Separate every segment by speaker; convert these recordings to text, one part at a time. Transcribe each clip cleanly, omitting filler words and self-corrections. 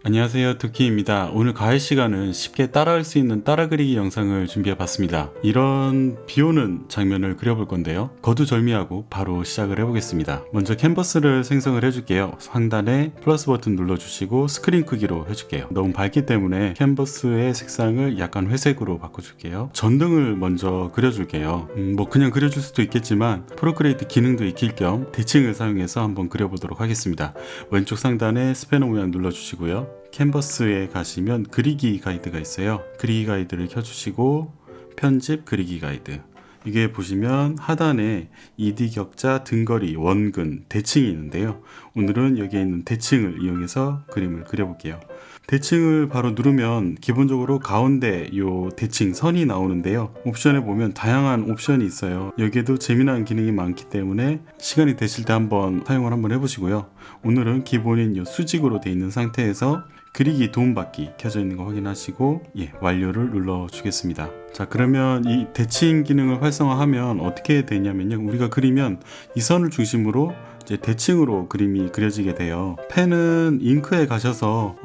Speaker 1: 안녕하세요, 두키입니다. 오늘 과외 시간은 쉽게 따라할 수 있는 따라 그리기 영상을 준비해 봤습니다. 이런 비 오는 장면을 그려볼 건데요. 거두절미하고 바로 시작을 해보겠습니다. 먼저 캔버스를 생성을 해줄게요. 상단에 플러스 버튼 눌러주시고 스크린 크기로 해줄게요. 너무 밝기 때문에 캔버스의 색상을 약간 회색으로 바꿔줄게요. 전등을 먼저 그려줄게요. 뭐 그냥 그려줄 수도 있겠지만 프로크리에이트 기능도 익힐 겸 대칭을 사용해서 한번 그려보도록 하겠습니다. 왼쪽 상단에 스패너 모양 눌러주시고요. 캔버스에 가시면 그리기 가이드가 있어요. 그리기 가이드를 켜주시고 편집 그리기 가이드, 이게 보시면 하단에 ED 격자, 등거리, 원근, 대칭이 있는데요. 오늘은 여기에 있는 대칭을 이용해서 그림을 그려볼게요. 대칭을 바로 누르면 기본적으로 가운데 요 대칭 선이 나오는데요. 옵션에 보면 다양한 옵션이 있어요. 여기에도 재미난 기능이 많기 때문에 시간이 되실 때 한번 사용을 한번 해보시고요. 오늘은 기본인 요 수직으로 되어 있는 상태에서 그리기 도움받기 켜져 있는 거 확인하시고 완료를 눌러 주겠습니다. 자, 그러면 이 대칭 기능을 활성화하면 어떻게 되냐면요, 우리가 그리면 이 선을 중심으로 이제 대칭으로 그림이 그려지게 돼요. 펜은 잉크에 가셔서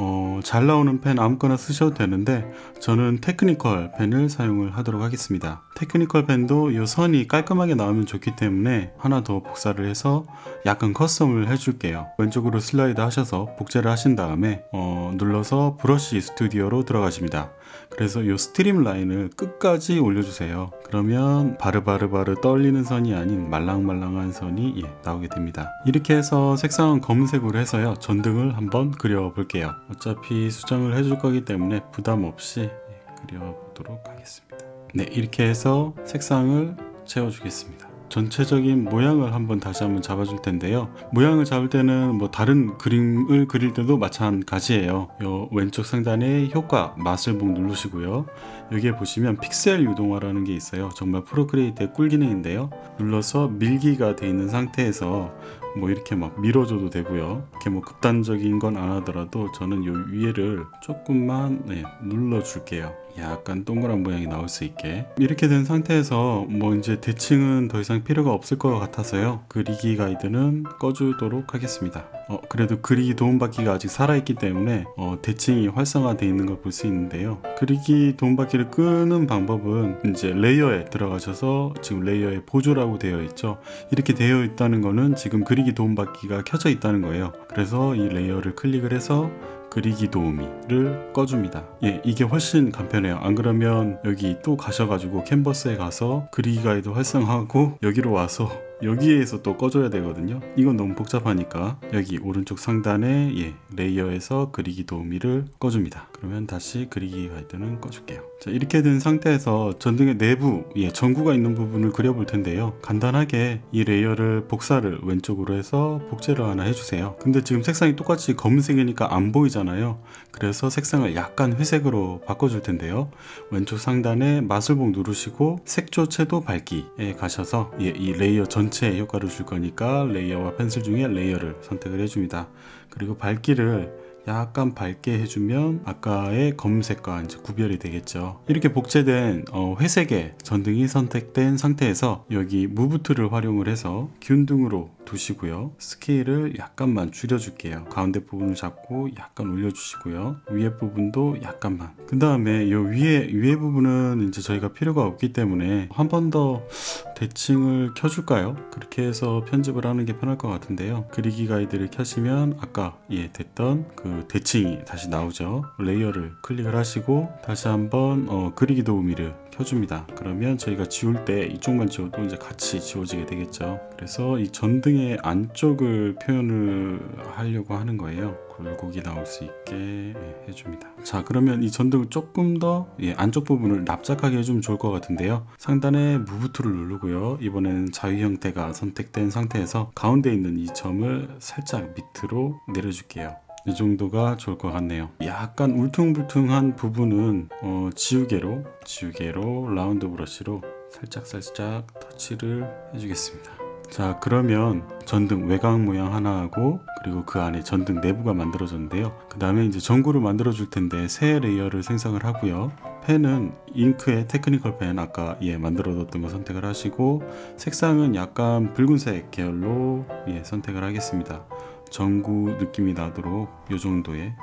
Speaker 1: 잘 나오는 펜 아무거나 쓰셔도 되는데 저는 테크니컬 펜을 사용을 하도록 하겠습니다. 테크니컬 펜도 이 선이 깔끔하게 나오면 좋기 때문에 하나 더 복사를 해서 약간 커스텀을 해줄게요. 왼쪽으로 슬라이드 하셔서 복제를 하신 다음에 눌러서 브러쉬 스튜디오로 들어가십니다. 그래서 이 스트림 라인을 끝까지 올려주세요. 그러면 바르바르 떨리는 선이 아닌 말랑말랑한 선이 나오게 됩니다. 이렇게 해서 색상은 검은색으로 해서요, 전등을 한번 그려볼게요. 어차피 수정을 해줄 거기 때문에 부담 없이 그려보도록 하겠습니다. 네, 이렇게 해서 색상을 채워주겠습니다. 전체적인 모양을 다시 한번 잡아줄 텐데요. 모양을 잡을 때는 뭐 다른 그림을 그릴 때도 마찬가지예요. 요 왼쪽 상단에 효과 마술봉 누르시고요. 여기에 보시면 픽셀 유동화라는 게 있어요. 정말 프로크리에이트의 꿀 기능인데요. 눌러서 밀기가 돼 있는 상태에서 뭐 이렇게 막 밀어줘도 되고요. 이렇게 뭐 극단적인 건 안 하더라도 저는 요 위에를 조금만 눌러줄게요. 약간 동그란 모양이 나올 수 있게. 이렇게 된 상태에서 뭐 이제 대칭은 더 이상 필요가 없을 것 같아서요, 그리기 가이드는 꺼주도록 하겠습니다. 그래도 그리기 도움받기가 아직 살아있기 때문에 대칭이 활성화되어 있는 걸 볼 수 있는데요. 그리기 도움받기를 끄는 방법은 이제 레이어에 들어가셔서 지금 레이어에 보조라고 되어 있죠. 이렇게 되어 있다는 거는 지금 그리기 도움받기가 켜져 있다는 거예요. 그래서 이 레이어를 클릭을 해서 그리기 도우미를 꺼줍니다. 이게 훨씬 간편해요. 안 그러면 여기 또 가셔가지고 캔버스에 가서 그리기 가이드 활성화하고 여기로 와서 여기에서 또 꺼줘야 되거든요. 이건 너무 복잡하니까 여기 오른쪽 상단에 레이어에서 그리기 도우미를 꺼줍니다. 그러면 다시 그리기 가이드는 꺼줄게요. 자, 이렇게 된 상태에서 전등의 내부 전구가 있는 부분을 그려볼 텐데요. 간단하게 이 레이어를 복사를 왼쪽으로 해서 복제를 하나 해주세요. 근데 지금 색상이 똑같이 검은색이니까 안 보이잖아요. 그래서 색상을 약간 회색으로 바꿔줄 텐데요. 왼쪽 상단에 마술봉 누르시고 색조 채도 밝기에 가셔서 이 레이어 전체에 효과를 줄 거니까 레이어와 펜슬 중에 레이어를 선택을 해줍니다. 그리고 밝기를 약간 밝게 해주면 아까의 검은색과 이제 구별이 되겠죠. 이렇게 복제된 회색의 전등이 선택된 상태에서 여기 무브 툴을 활용을 해서 균등으로 두시고요. 스케일을 약간만 줄여줄게요. 가운데 부분을 잡고 약간 올려주시고요. 위에 부분도 약간만. 그 다음에 이 위에 부분은 이제 저희가 필요가 없기 때문에 한 번 더 대칭을 켜줄까요? 그렇게 해서 편집을 하는 게 편할 것 같은데요. 그리기 가이드를 켜시면 아까 됐던 그 대칭이 다시 나오죠. 레이어를 클릭을 하시고 다시 한번 그리기 도우미를 켜줍니다. 그러면 저희가 지울 때 이쪽만 지워도 이제 같이 지워지게 되겠죠. 그래서 이 전등의 안쪽을 표현을 하려고 하는 거예요. 굴곡이 나올 수 있게 해줍니다. 자, 그러면 이 전등을 조금 더 안쪽 부분을 납작하게 해주면 좋을 것 같은데요. 상단에 무브 툴을 누르고요. 이번에는 자유 형태가 선택된 상태에서 가운데 있는 이 점을 살짝 밑으로 내려줄게요. 이 정도가 좋을 것 같네요. 약간 울퉁불퉁한 부분은 지우개로 라운드 브러쉬로 살짝 터치를 해주겠습니다. 자, 그러면 전등 외곽 모양 하나 하고 그리고 그 안에 전등 내부가 만들어졌는데요. 그 다음에 이제 전구를 만들어 줄 텐데 새 레이어를 생성을 하고요. 펜은 잉크의 테크니컬 펜 아까 만들어 뒀던 거 선택을 하시고 색상은 약간 붉은색 계열로 선택을 하겠습니다. 전구 느낌이 나도록 이 정도의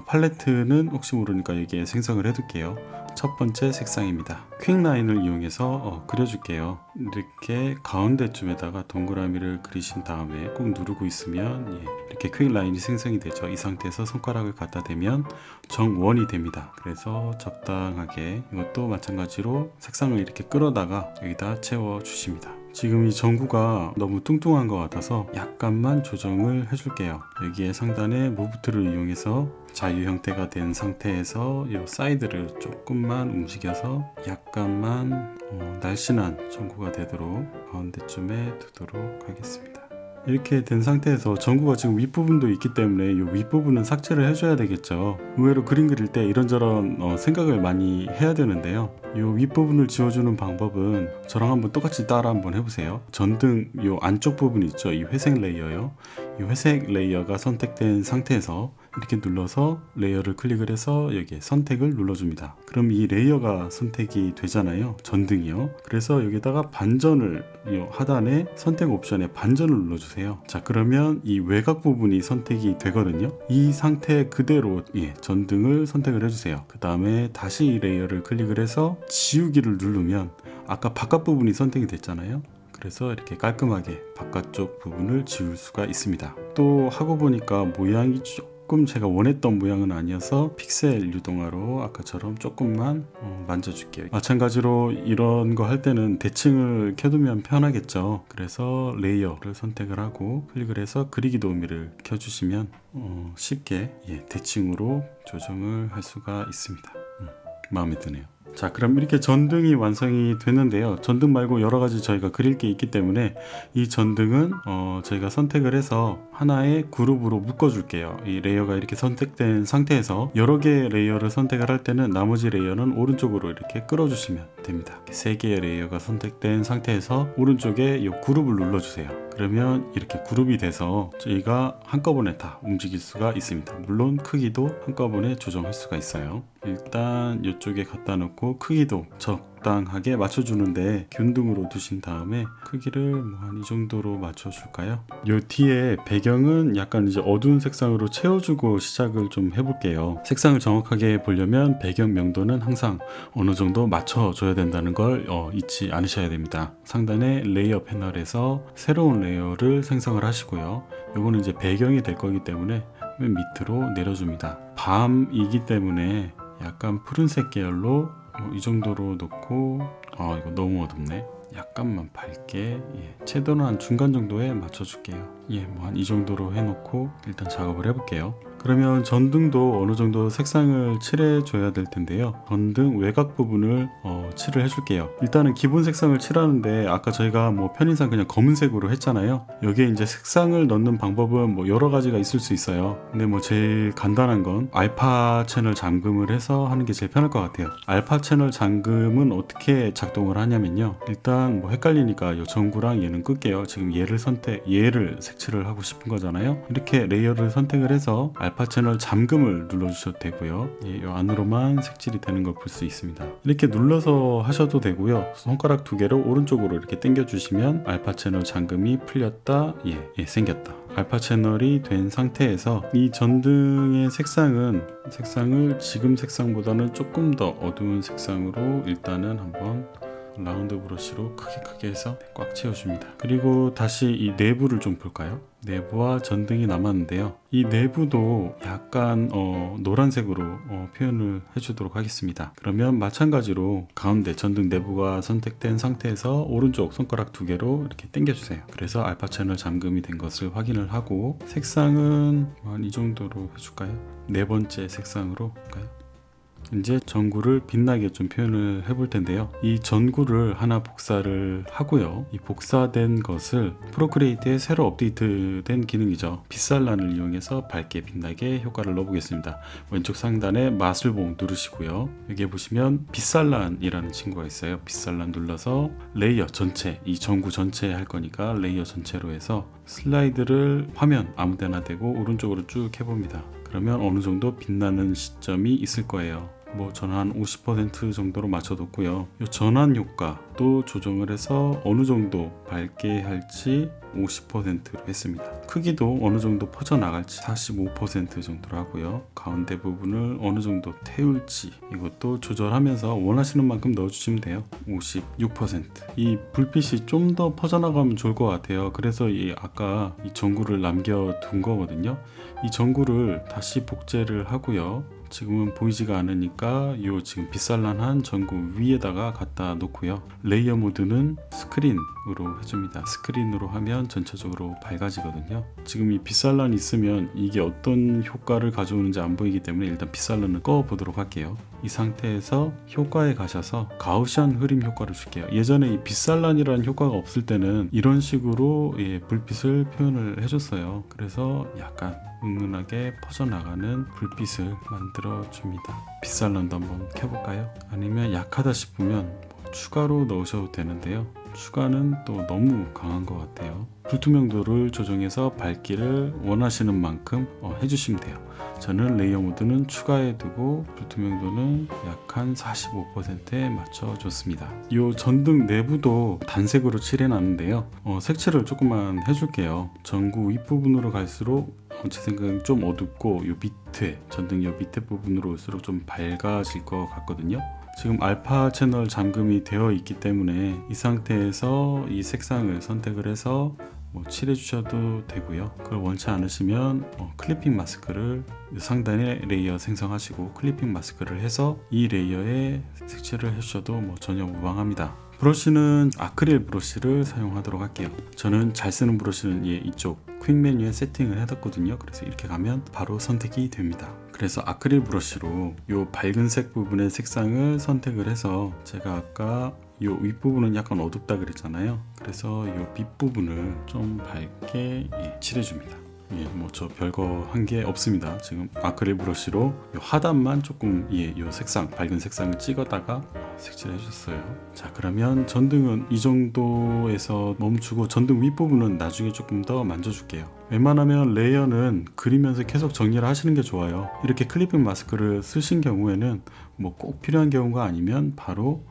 Speaker 1: 팔레트는 혹시 모르니까 여기에 생성을 해둘게요. 첫 번째 색상입니다. 퀵라인을 이용해서 그려줄게요. 이렇게 가운데쯤에다가 동그라미를 그리신 다음에 꾹 누르고 있으면 이렇게 퀵라인이 생성이 되죠. 이 상태에서 손가락을 갖다 대면 정원이 됩니다. 그래서 적당하게 이것도 마찬가지로 색상을 이렇게 끌어다가 여기다 채워주십니다. 지금 이 전구가 너무 뚱뚱한 것 같아서 약간만 조정을 해줄게요. 여기에 상단에 무브트를 이용해서 자유 형태가 된 상태에서 이 사이드를 조금만 움직여서 약간만 날씬한 전구가 되도록 가운데쯤에 두도록 하겠습니다. 이렇게 된 상태에서 전구가 지금 윗부분도 있기 때문에 이 윗부분은 삭제를 해줘야 되겠죠. 의외로 그림 그릴 때 이런저런 생각을 많이 해야 되는데요. 이 윗부분을 지워주는 방법은 저랑 한번 똑같이 따라 한번 해보세요. 전등 이 안쪽 부분 있죠. 이 회색 레이어요. 이 회색 레이어가 선택된 상태에서 이렇게 눌러서 레이어를 클릭을 해서 여기에 선택을 눌러줍니다. 그럼 이 레이어가 선택이 되잖아요. 전등이요. 그래서 여기다가 반전을 이 하단에 선택 옵션에 반전을 눌러주세요. 자, 그러면 이 외곽 부분이 선택이 되거든요. 이 상태 그대로 전등을 선택을 해주세요. 그 다음에 다시 이 레이어를 클릭을 해서 지우기를 누르면 아까 바깥 부분이 선택이 됐잖아요. 그래서 이렇게 깔끔하게 바깥쪽 부분을 지울 수가 있습니다. 또 하고 보니까 모양이 조금 제가 원했던 모양은 아니어서 픽셀 유동화로 아까처럼 조금만 만져줄게요. 마찬가지로 이런 거 할 때는 대칭을 켜두면 편하겠죠. 그래서 레이어를 선택을 하고 클릭을 해서 그리기 도우미를 켜주시면 쉽게 대칭으로 조정을 할 수가 있습니다. 마음에 드네요. 자, 그럼 이렇게 전등이 완성이 됐는데요. 전등 말고 여러 가지 저희가 그릴 게 있기 때문에 이 전등은 저희가 선택을 해서 하나의 그룹으로 묶어 줄게요. 이 레이어가 이렇게 선택된 상태에서 여러 개의 레이어를 선택을 할 때는 나머지 레이어는 오른쪽으로 이렇게 끌어 주시면 됩니다. 3개의 레이어가 선택된 상태에서 오른쪽에 이 그룹을 눌러 주세요. 그러면 이렇게 그룹이 돼서 저희가 한꺼번에 다 움직일 수가 있습니다. 물론 크기도 한꺼번에 조정할 수가 있어요. 일단 이쪽에 갖다 놓고 크기도 적당하게 맞춰주는데 균등으로 두신 다음에 크기를 한 이 정도로 맞춰줄까요? 요 뒤에 배경은 약간 이제 어두운 색상으로 채워주고 시작을 좀 해볼게요. 색상을 정확하게 보려면 배경 명도는 항상 어느 정도 맞춰줘야 된다는 걸 잊지 않으셔야 됩니다. 상단에 레이어 패널에서 새로운 레이어를 생성을 하시고요. 요거는 이제 배경이 될 거기 때문에 맨 밑으로 내려줍니다. 밤이기 때문에 약간 푸른색 계열로 이 정도로 놓고 이거 너무 어둡네. 약간만 밝게 채도는 한 중간 정도에 맞춰줄게요. 뭐 한 이 정도로 해놓고 일단 작업을 해볼게요. 그러면 전등도 어느 정도 색상을 칠해줘야 될 텐데요. 전등 외곽 부분을 칠을 해줄게요. 일단은 기본 색상을 칠하는데 아까 저희가 편의상 그냥 검은색으로 했잖아요. 여기에 이제 색상을 넣는 방법은 여러 가지가 있을 수 있어요. 근데 제일 간단한 건 알파 채널 잠금을 해서 하는 게 제일 편할 것 같아요. 알파 채널 잠금은 어떻게 작동을 하냐면요. 일단 헷갈리니까 이 전구랑 얘는 끌게요. 지금 얘를 색칠을 하고 싶은 거잖아요. 이렇게 레이어를 선택을 해서 알파 채널 잠금을 눌러주셔도 되고요. 이 안으로만 색칠이 되는 걸 볼 수 있습니다. 이렇게 눌러서 하셔도 되고요. 손가락 2개로 오른쪽으로 이렇게 당겨 주시면 알파 채널 잠금이 풀렸다, 생겼다. 알파 채널이 된 상태에서 이 전등의 색상을 지금 색상보다는 조금 더 어두운 색상으로 일단은 한번 라운드 브러쉬로 크게 해서 꽉 채워줍니다. 그리고 다시 이 내부를 좀 볼까요? 내부와 전등이 남았는데요. 이 내부도 약간 노란색으로 표현을 해주도록 하겠습니다. 그러면 마찬가지로 가운데 전등 내부가 선택된 상태에서 오른쪽 손가락 2개로 이렇게 당겨주세요. 그래서 알파 채널 잠금이 된 것을 확인을 하고 색상은 한 이 정도로 해줄까요? 4번째 색상으로 할까요? 이제 전구를 빛나게 좀 표현을 해볼 텐데요. 이 전구를 하나 복사를 하고요. 이 복사된 것을 프로크리에이트에 새로 업데이트된 기능이죠. 빛산란을 이용해서 밝게 빛나게 효과를 넣어보겠습니다. 왼쪽 상단에 마술봉 누르시고요. 여기에 보시면 빛산란이라는 친구가 있어요. 빛산란 눌러서 레이어 전체, 이 전구 전체 할 거니까 레이어 전체로 해서 슬라이드를 화면 아무 데나 대고 오른쪽으로 쭉 해봅니다. 그러면 어느 정도 빛나는 시점이 있을 거예요. 저는 한 50% 정도로 맞춰뒀고요. 이 전환 효과도 조정을 해서 어느 정도 밝게 할지 50%로 했습니다. 크기도 어느 정도 퍼져나갈지 45% 정도로 하고요. 가운데 부분을 어느 정도 태울지 이것도 조절하면서 원하시는 만큼 넣어주시면 돼요. 56%. 이 불빛이 좀 더 퍼져나가면 좋을 것 같아요. 그래서 아까 이 전구를 남겨둔 거거든요. 이 전구를 다시 복제를 하고요. 지금은 보이지가 않으니까 요 지금 빛산란한 전구 위에다가 갖다 놓고요. 레이어 모드는 스크린으로 해줍니다. 스크린으로 하면 전체적으로 밝아지거든요. 지금 이 빛산란이 있으면 이게 어떤 효과를 가져오는지 안 보이기 때문에 일단 빛산란을 꺼 보도록 할게요. 이 상태에서 효과에 가셔서 가우시안 흐림 효과를 줄게요. 예전에 이 빛산란이라는 효과가 없을 때는 이런 식으로 불빛을 표현을 해줬어요. 그래서 약간 은은하게 퍼져나가는 불빛을 만들어 줍니다. 빛산란도 한번 켜볼까요? 아니면 약하다 싶으면 추가로 넣으셔도 되는데요. 추가는 또 너무 강한 것 같아요. 불투명도를 조정해서 밝기를 원하시는 만큼 해주시면 돼요. 저는 레이어 모드는 추가해 두고 불투명도는 약 한 45%에 맞춰줬습니다. 이 전등 내부도 단색으로 칠해놨는데요. 색칠을 조금만 해줄게요. 전구 윗부분으로 갈수록 제 생각엔 좀 어둡고 요 밑에 전등 요 밑에 부분으로 올수록 좀 밝아질 것 같거든요. 지금 알파 채널 잠금이 되어 있기 때문에 이 상태에서 이 색상을 선택을 해서 칠해 주셔도 되고요. 그걸 원치 않으시면 클리핑 마스크를 상단에 레이어 생성하시고 클리핑 마스크를 해서 이 레이어에 색칠을 해주셔도 전혀 무방합니다. 브러쉬는 아크릴 브러쉬를 사용하도록 할게요. 저는 잘 쓰는 브러쉬는 이쪽 퀵 메뉴에 세팅을 해뒀거든요. 그래서 이렇게 가면 바로 선택이 됩니다. 그래서 아크릴 브러쉬로 이 밝은색 부분의 색상을 선택을 해서 제가 아까 이 윗부분은 약간 어둡다 그랬잖아요. 그래서 이 밑부분을 좀 밝게 칠해줍니다. 저 별거 한 게 없습니다. 지금 아크릴 브러쉬로 요 하단만 조금 요 색상 밝은 색상을 찍어다가 색칠해 줬어요. 자, 그러면 전등은 이 정도에서 멈추고 전등 윗부분은 나중에 조금 더 만져줄게요. 웬만하면 레이어는 그리면서 계속 정리를 하시는 게 좋아요. 이렇게 클리핑 마스크를 쓰신 경우에는 꼭 필요한 경우가 아니면 바로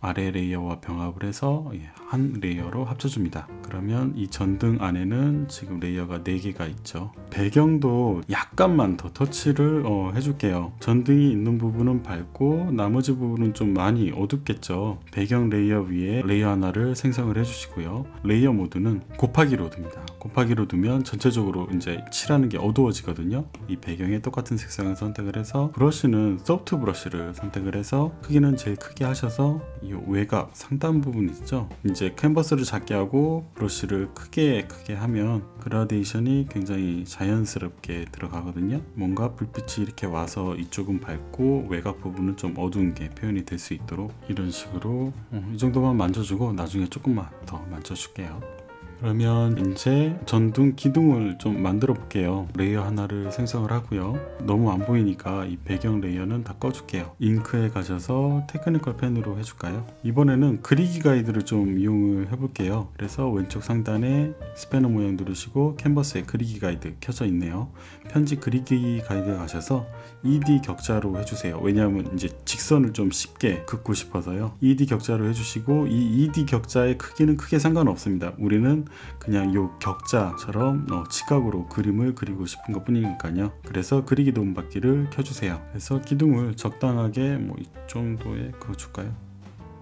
Speaker 1: 아래 레이어와 병합을 해서 한 레이어로 합쳐줍니다. 그러면 이 전등 안에는 지금 레이어가 4개가 있죠. 배경도 약간만 더 터치를 해줄게요. 전등이 있는 부분은 밝고 나머지 부분은 좀 많이 어둡겠죠. 배경 레이어 위에 레이어 하나를 생성을 해주시고요. 레이어 모드는 곱하기로 둡니다. 곱하기로 두면 전체적으로 이제 칠하는 게 어두워지거든요. 이 배경에 똑같은 색상을 선택을 해서 브러쉬는 소프트 브러쉬를 선택을 해서 크기는 제일 크게 하셔서 이 외곽 상단 부분 있죠. 이제 캔버스를 작게 하고 브러쉬를 크게 하면 그라데이션이 굉장히 자연스럽게 들어가거든요. 뭔가 불빛이 이렇게 와서 이쪽은 밝고 외곽 부분은 좀 어두운 게 표현이 될 수 있도록 이런 식으로 이 정도만 만져주고 나중에 조금만 더 만져줄게요. 그러면 이제 전등 기둥을 좀 만들어 볼게요. 레이어 하나를 생성을 하고요. 너무 안 보이니까 이 배경 레이어는 다 꺼줄게요. 잉크에 가셔서 테크니컬 펜으로 해줄까요? 이번에는 그리기 가이드를 좀 이용을 해볼게요. 그래서 왼쪽 상단에 스패너 모양 누르시고 캔버스에 그리기 가이드 켜져 있네요. 편집 그리기 가이드에 가셔서 ED 격자로 해주세요. 왜냐하면 이제 직선을 좀 쉽게 긋고 싶어서요. ED 격자로 해주시고 이 ED 격자의 크기는 크게 상관없습니다. 우리는 그냥 요 격자처럼 직각으로 그림을 그리고 싶은 것 뿐이니까요. 그래서 그리기 도움받기를 켜주세요. 그래서 기둥을 적당하게 이 정도에 그어줄까요?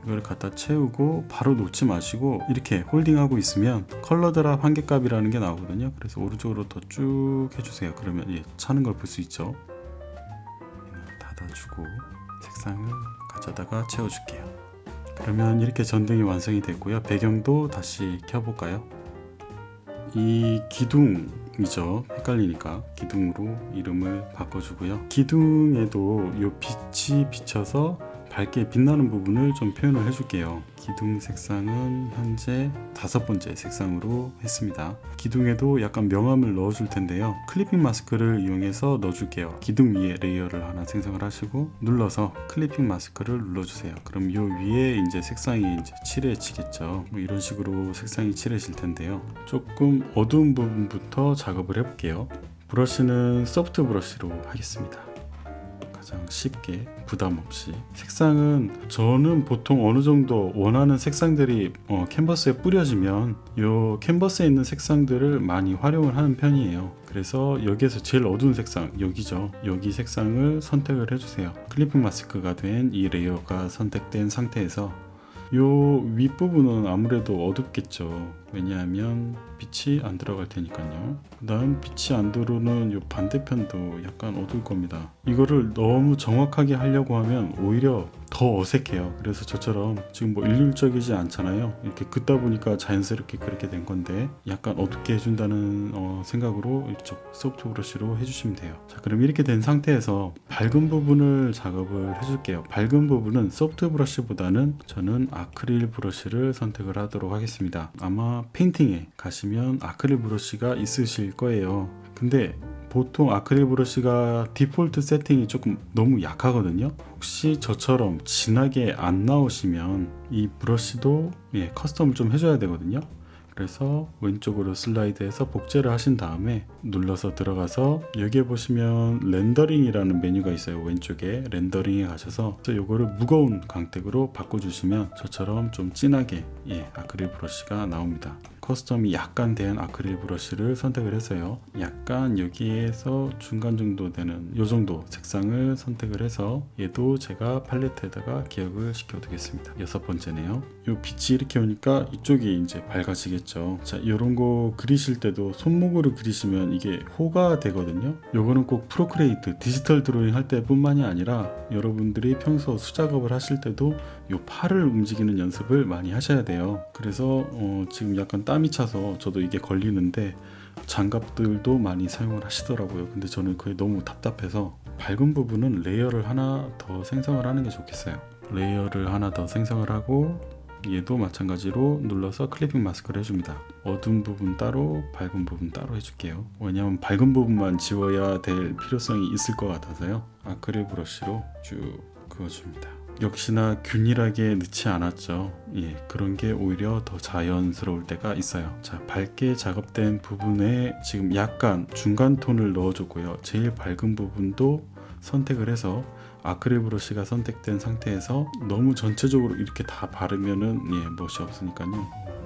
Speaker 1: 이걸 갖다 채우고 바로 놓지 마시고 이렇게 홀딩하고 있으면 컬러 드랍 한계값이라는 게 나오거든요. 그래서 오른쪽으로 더 쭉 해주세요. 그러면 차는 걸 볼 수 있죠. 닫아주고 색상을 가져다가 채워줄게요. 그러면 이렇게 전등이 완성이 됐고요. 배경도 다시 켜볼까요? 이 기둥이죠. 헷갈리니까 기둥으로 이름을 바꿔주고요. 기둥에도 이 빛이 비쳐서 밝게 빛나는 부분을 좀 표현을 해줄게요. 기둥 색상은 현재 5번째 색상으로 했습니다. 기둥에도 약간 명암을 넣어줄 텐데요. 클리핑 마스크를 이용해서 넣어줄게요. 기둥 위에 레이어를 하나 생성을 하시고 눌러서 클리핑 마스크를 눌러주세요. 그럼 이 위에 이제 색상이 이제 칠해지겠죠. 이런 식으로 색상이 칠해질 텐데요. 조금 어두운 부분부터 작업을 해볼게요. 브러쉬는 소프트 브러쉬로 하겠습니다. 가장 쉽게 부담 없이. 색상은 저는 보통 어느 정도 원하는 색상들이 캔버스에 뿌려지면 이 캔버스에 있는 색상들을 많이 활용을 하는 편이에요. 그래서 여기에서 제일 어두운 색상, 여기죠. 여기 색상을 선택을 해주세요. 클리핑 마스크가 된 이 레이어가 선택된 상태에서 요 윗부분은 아무래도 어둡겠죠. 왜냐하면 빛이 안 들어갈 테니까요. 그 다음 빛이 안 들어오는 요 반대편도 약간 어두울 겁니다. 이거를 너무 정확하게 하려고 하면 오히려 더 어색해요. 그래서 저처럼 지금 뭐 일률적이지 않잖아요. 이렇게 긋다 보니까 자연스럽게 그렇게 된 건데 약간 어둡게 해준다는 생각으로 이쪽 소프트 브러쉬로 해주시면 돼요. 자, 그럼 이렇게 된 상태에서 밝은 부분을 작업을 해줄게요. 밝은 부분은 소프트 브러쉬보다는 저는 아크릴 브러쉬를 선택을 하도록 하겠습니다. 아마 페인팅에 가시면 아크릴 브러쉬가 있으실 거예요. 근데 보통 아크릴 브러쉬가 디폴트 세팅이 조금 너무 약하거든요. 혹시 저처럼 진하게 안 나오시면 이 브러쉬도 커스텀을 좀 해줘야 되거든요. 그래서 왼쪽으로 슬라이드해서 복제를 하신 다음에 눌러서 들어가서 여기에 보시면 렌더링이라는 메뉴가 있어요. 왼쪽에 렌더링에 가셔서 이거를 무거운 광택으로 바꿔주시면 저처럼 좀 진하게 아크릴 브러쉬가 나옵니다. 커스텀이 약간 된 아크릴 브러쉬를 선택을 했어요. 약간 여기에서 중간 정도 되는 요 정도 색상을 선택을 해서 얘도 제가 팔레트에다가 기억을 시켜 두겠습니다. 6번째네요. 요 빛이 이렇게 오니까 이쪽이 이제 밝아지겠죠. 자, 요런 거 그리실 때도 손목으로 그리시면 이게 호가 되거든요. 요거는 꼭 프로크리에이트 디지털 드로잉 할 때뿐만이 아니라 여러분들이 평소 수작업을 하실 때도 요 팔을 움직이는 연습을 많이 하셔야 돼요. 그래서 지금 약간 땀이 차서 저도 이게 걸리는데 장갑들도 많이 사용을 하시더라고요. 근데 저는 그게 너무 답답해서 밝은 부분은 레이어를 하나 더 생성을 하는 게 좋겠어요. 레이어를 하나 더 생성을 하고 얘도 마찬가지로 눌러서 클리핑 마스크를 해줍니다. 어두운 부분 따로, 밝은 부분 따로 해줄게요. 왜냐하면 밝은 부분만 지워야 될 필요성이 있을 것 같아서요. 아크릴 브러쉬로 쭉 그어줍니다. 역시나 균일하게 넣지 않았죠. 그런 게 오히려 더 자연스러울 때가 있어요. 자, 밝게 작업된 부분에 지금 약간 중간 톤을 넣어줬고요. 제일 밝은 부분도 선택을 해서 아크릴 브러쉬가 선택된 상태에서 너무 전체적으로 이렇게 다 바르면은 멋이 없으니까요.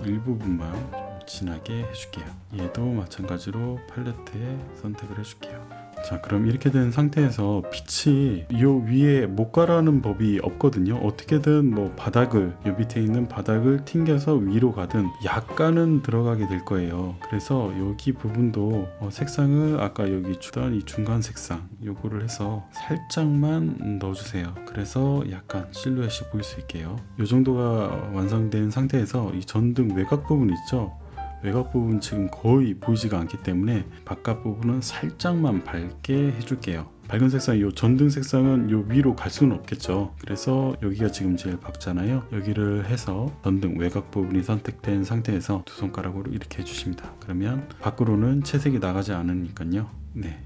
Speaker 1: 일부분만 좀 진하게 해줄게요. 얘도 마찬가지로 팔레트에 선택을 해줄게요. 자, 그럼 이렇게 된 상태에서 빛이 이 위에 못 가라는 법이 없거든요. 어떻게든 뭐 바닥을, 이 밑에 있는 바닥을 튕겨서 위로 가든 약간은 들어가게 될 거예요. 그래서 여기 부분도 색상을 아까 여기 주던 이 중간 색상 요거를 해서 살짝만 넣어주세요. 그래서 약간 실루엣이 보일 수 있게요. 이 정도가 완성된 상태에서 이 전등 외곽 부분 있죠? 외곽 부분 지금 거의 보이지가 않기 때문에 바깥 부분은 살짝만 밝게 해줄게요. 밝은 색상, 이 전등 색상은 요 위로 갈 수는 없겠죠. 그래서 여기가 지금 제일 밝잖아요. 여기를 해서 전등 외곽 부분이 선택된 상태에서 두 손가락으로 이렇게 해주십니다. 그러면 밖으로는 채색이 나가지 않으니까요.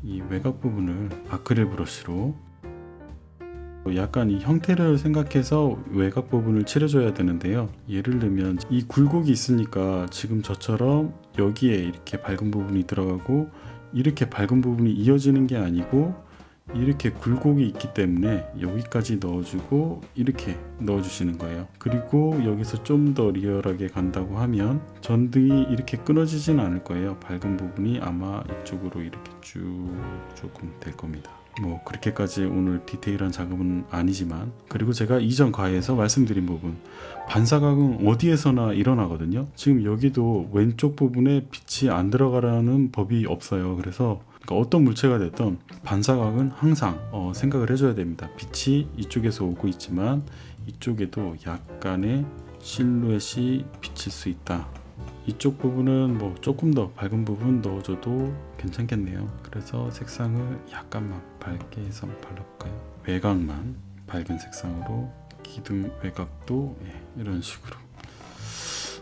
Speaker 1: 이 외곽 부분을 아크릴 브러쉬로 약간 이 형태를 생각해서 외곽 부분을 칠해줘야 되는데요. 예를 들면 이 굴곡이 있으니까 지금 저처럼 여기에 이렇게 밝은 부분이 들어가고 이렇게 밝은 부분이 이어지는 게 아니고 이렇게 굴곡이 있기 때문에 여기까지 넣어주고 이렇게 넣어주시는 거예요. 그리고 여기서 좀 더 리얼하게 간다고 하면 전등이 이렇게 끊어지진 않을 거예요. 밝은 부분이 아마 이쪽으로 이렇게 쭉 조금 될 겁니다. 뭐 그렇게까지 오늘 디테일한 작업은 아니지만, 그리고 제가 이전 과에서 말씀드린 부분, 반사각은 어디에서나 일어나거든요. 지금 여기도 왼쪽 부분에 빛이 안 들어가라는 법이 없어요. 그래서 어떤 물체가 됐던 반사각은 항상 생각을 해줘야 됩니다. 빛이 이쪽에서 오고 있지만 이쪽에도 약간의 실루엣이 비칠 수 있다. 이쪽 부분은 뭐 조금 더 밝은 부분 넣어줘도 괜찮겠네요. 그래서 색상을 약간만 밝게 해서 발라볼까요? 외곽만 밝은 색상으로, 기둥 외곽도 이런 식으로.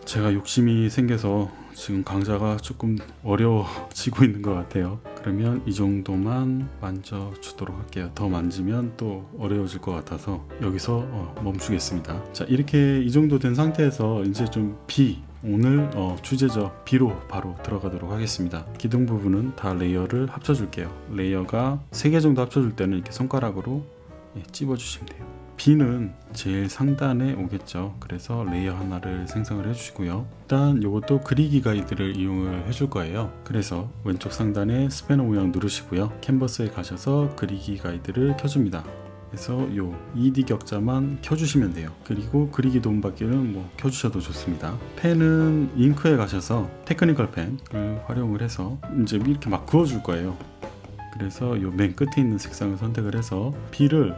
Speaker 1: 제가 욕심이 생겨서 지금 강좌가 조금 어려워지고 있는 것 같아요. 그러면 이 정도만 만져주도록 할게요. 더 만지면 또 어려워질 것 같아서 여기서 멈추겠습니다. 자, 이렇게 이 정도 된 상태에서 이제 좀 오늘 주제죠. B로 바로 들어가도록 하겠습니다. 기둥 부분은 다 레이어를 합쳐줄게요. 레이어가 3개 정도 합쳐줄 때는 이렇게 손가락으로 찝어주시면 돼요. B는 제일 상단에 오겠죠. 그래서 레이어 하나를 생성을 해주시고요. 일단 이것도 그리기 가이드를 이용을 해줄 거예요. 그래서 왼쪽 상단에 스패너 모양 누르시고요. 캔버스에 가셔서 그리기 가이드를 켜줍니다. 그래서 요 ED 격자만 켜주시면 돼요. 그리고 그리기 도움받기는 뭐 켜주셔도 좋습니다. 펜은 잉크에 가셔서 테크니컬 펜을 활용을 해서 이제 이렇게 막 그어줄 거예요. 그래서 요 맨 끝에 있는 색상을 선택을 해서 B를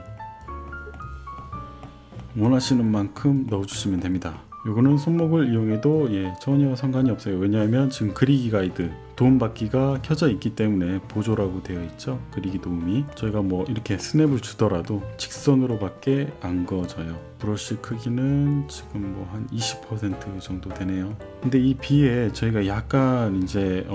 Speaker 1: 원하시는 만큼 넣어주시면 됩니다. 요거는 손목을 이용해도 전혀 상관이 없어요. 왜냐하면 지금 그리기 가이드 도움받기가 켜져 있기 때문에 보조라고 되어 있죠. 그리기 도움이 저희가 뭐 이렇게 스냅을 주더라도 직선으로밖에 안 그어져요. 브러쉬 크기는 지금 뭐 한 20% 정도 되네요. 근데 이 B에 저희가 약간 이제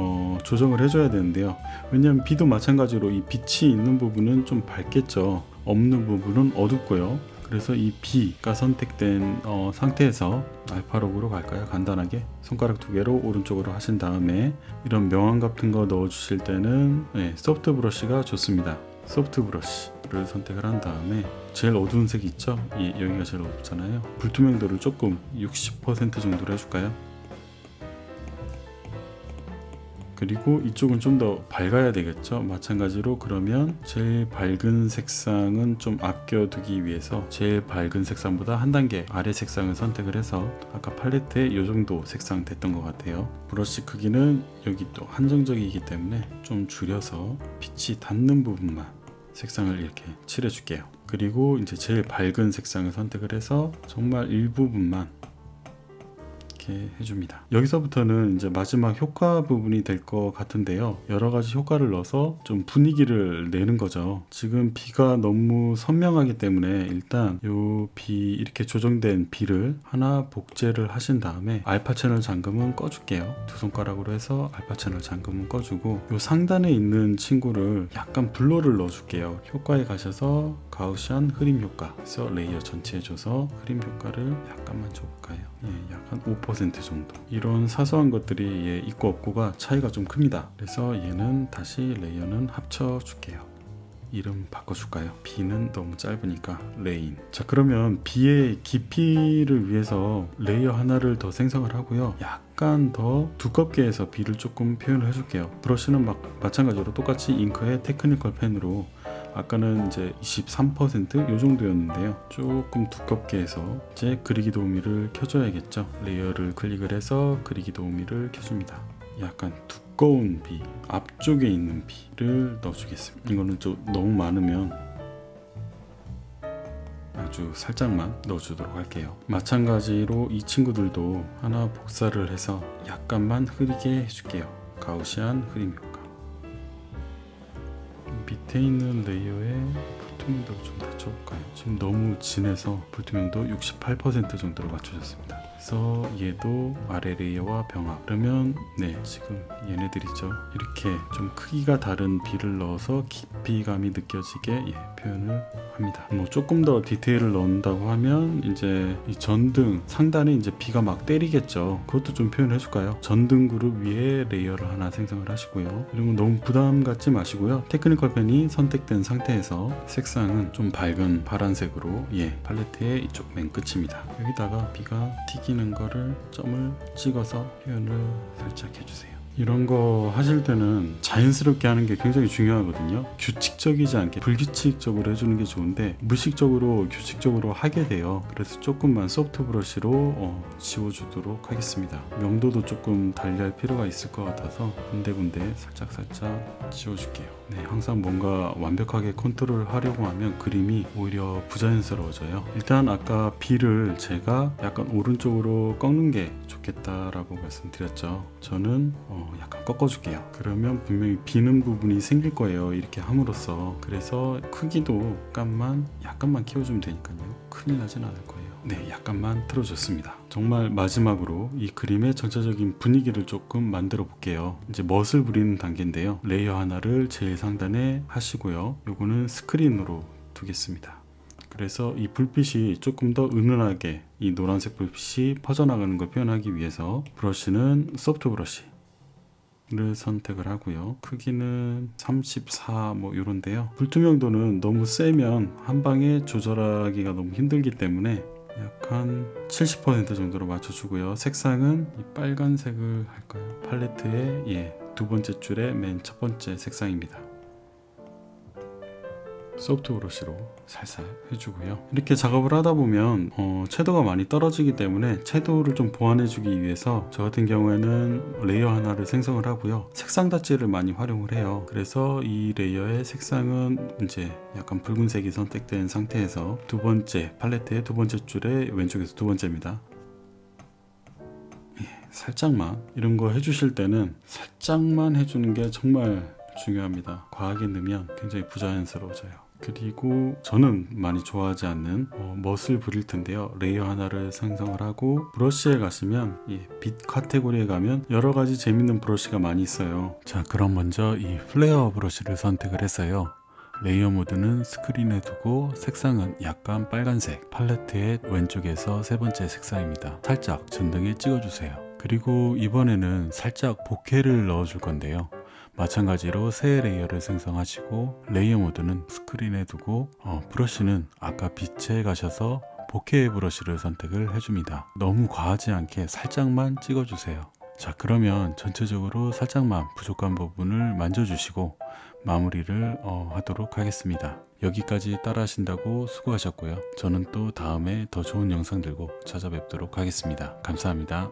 Speaker 1: 조정을 해줘야 되는데요. 왜냐하면 B도 마찬가지로 이 빛이 있는 부분은 좀 밝겠죠. 없는 부분은 어둡고요. 그래서 이 B가 선택된 상태에서 알파록으로 갈까요? 간단하게 손가락 두 개로 오른쪽으로 하신 다음에 이런 명암 같은 거 넣어 주실 때는 소프트 브러쉬가 좋습니다. 소프트 브러쉬를 선택을 한 다음에 제일 어두운 색 있죠? 여기가 제일 어둡잖아요. 불투명도를 조금 60% 정도로 해줄까요? 그리고 이쪽은 좀 더 밝아야 되겠죠. 마찬가지로 그러면 제일 밝은 색상은 좀 아껴두기 위해서 제일 밝은 색상보다 한 단계 아래 색상을 선택을 해서 아까 팔레트에 이 정도 색상 됐던 것 같아요. 브러쉬 크기는 여기 또 한정적이기 때문에 좀 줄여서 빛이 닿는 부분만 색상을 이렇게 칠해 줄게요. 그리고 이제 제일 밝은 색상을 선택을 해서 정말 일부분만 해줍니다. 여기서부터는 이제 마지막 효과 부분이 될 것 같은데요. 여러 가지 효과를 넣어서 좀 분위기를 내는 거죠. 지금 B가 너무 선명하기 때문에 일단 요 B 이렇게 조정된 B를 하나 복제를 하신 다음에 알파 채널 잠금은 꺼줄게요. 두 손가락으로 해서 알파 채널 잠금은 꺼주고 요 상단에 있는 친구를 약간 블러를 넣어줄게요. 효과에 가셔서 가우시안 흐림 효과. 그래서 레이어 전체에 줘서 흐림 효과를 약간만 줘볼까요? 약간 5% 정도. 이런 사소한 것들이 있고 없고가 차이가 좀 큽니다. 그래서 얘는 다시 레이어는 합쳐 줄게요. 이름 바꿔줄까요? B는 너무 짧으니까 레인. 자, 그러면 B의 깊이를 위해서 레이어 하나를 더 생성을 하고요. 약간 더 두껍게 해서 B를 조금 표현을 해줄게요. 브러쉬는 마찬가지로 똑같이 잉크의 테크니컬 펜으로 아까는 이제 23% 요 정도였는데요. 조금 두껍게 해서 이제 그리기 도우미를 켜줘야겠죠. 레이어를 클릭을 해서 그리기 도우미를 켜줍니다. 약간 두꺼운 B, 앞쪽에 있는 B를 넣어주겠습니다. 이거는 좀 너무 많으면 아주 살짝만 넣어주도록 할게요. 마찬가지로 이 친구들도 하나 복사를 해서 약간만 흐리게 해줄게요. 가우시안 흐림 효과. 밑에 있는 레이어에 불투명도를 좀 낮춰볼까요? 지금 너무 진해서 불투명도 68% 정도로 맞춰졌습니다. 그래서 얘도 아래 레이어와 병합. 그러면 지금 얘네들이죠. 이렇게 좀 크기가 다른 B를 넣어서 깊이감이 느껴지게 표현을 합니다. 뭐 조금 더 디테일을 넣는다고 하면 이제 이 전등 상단에 이제 B가 막 때리겠죠. 그것도 좀 표현해 줄까요? 전등 그룹 위에 레이어를 하나 생성을 하시고요. 이런 건 너무 부담 갖지 마시고요. 테크니컬 펜이 선택된 상태에서 색상은 좀 밝은 파란색으로 팔레트의 이쪽 맨 끝입니다. 여기다가 B가 튀기는 거를 점을 찍어서 표현을 살짝 해주세요. 이런 거 하실 때는 자연스럽게 하는 게 굉장히 중요하거든요. 규칙적이지 않게 불규칙적으로 해주는 게 좋은데 무의식적으로 규칙적으로 하게 돼요. 그래서 조금만 소프트 브러쉬로 지워주도록 하겠습니다. 명도도 조금 달리할 필요가 있을 것 같아서 군데군데 살짝 지워줄게요. 항상 뭔가 완벽하게 컨트롤 하려고 하면 그림이 오히려 부자연스러워져요. 일단 아까 B를 제가 약간 오른쪽으로 꺾는 게 좋겠다라고 말씀드렸죠. 저는 약간 꺾어줄게요. 그러면 분명히 비는 부분이 생길 거예요. 이렇게 함으로써. 그래서 크기도 약간만 키워주면 되니까요. 큰일 나진 않을 거예요. 약간만 틀어줬습니다. 정말 마지막으로 이 그림의 전체적인 분위기를 조금 만들어 볼게요. 이제 멋을 부리는 단계인데요. 레이어 하나를 제일 상단에 하시고요. 요거는 스크린으로 두겠습니다. 그래서 이 불빛이 조금 더 은은하게 이 노란색 불빛이 퍼져나가는 걸 표현하기 위해서 브러쉬는 소프트 브러쉬 를 선택을 하고요. 크기는 34 뭐 이런데요. 불투명도는 너무 세면 한 방에 조절하기가 너무 힘들기 때문에 약간 70% 정도로 맞춰주고요. 색상은 이 빨간색을 할까요? 팔레트의 두 번째 줄의 맨 첫 번째 색상입니다. 소프트 브러쉬로 살살 해주고요. 이렇게 작업을 하다 보면 채도가 많이 떨어지기 때문에 채도를 좀 보완해주기 위해서 저 같은 경우에는 레이어 하나를 생성을 하고요. 색상 닷지를 많이 활용을 해요. 그래서 이 레이어의 색상은 이제 약간 붉은색이 선택된 상태에서 두 번째 팔레트의 두 번째 줄의 왼쪽에서 두 번째입니다. 살짝만 이런 거 해주실 때는 살짝만 해주는 게 정말 중요합니다. 과하게 넣으면 굉장히 부자연스러워져요. 그리고 저는 많이 좋아하지 않는 멋을 부릴 텐데요. 레이어 하나를 생성을 하고 브러쉬에 가시면 빛 카테고리에 가면 여러 가지 재밌는 브러쉬가 많이 있어요. 자, 그럼 먼저 이 플레어 브러쉬를 선택을 했어요. 레이어 모드는 스크린에 두고 색상은 약간 빨간색, 팔레트의 왼쪽에서 세 번째 색상입니다. 살짝 전등에 찍어주세요. 그리고 이번에는 살짝 보케를 넣어줄 건데요. 마찬가지로 새 레이어를 생성하시고 레이어 모드는 스크린에 두고 브러쉬는 아까 빛에 가셔서 보케 브러쉬를 선택을 해줍니다. 너무 과하지 않게 살짝만 찍어주세요. 자, 그러면 전체적으로 살짝만 부족한 부분을 만져주시고 마무리를 하도록 하겠습니다. 여기까지 따라 하신다고 수고하셨고요. 저는 또 다음에 더 좋은 영상 들고 찾아뵙도록 하겠습니다. 감사합니다.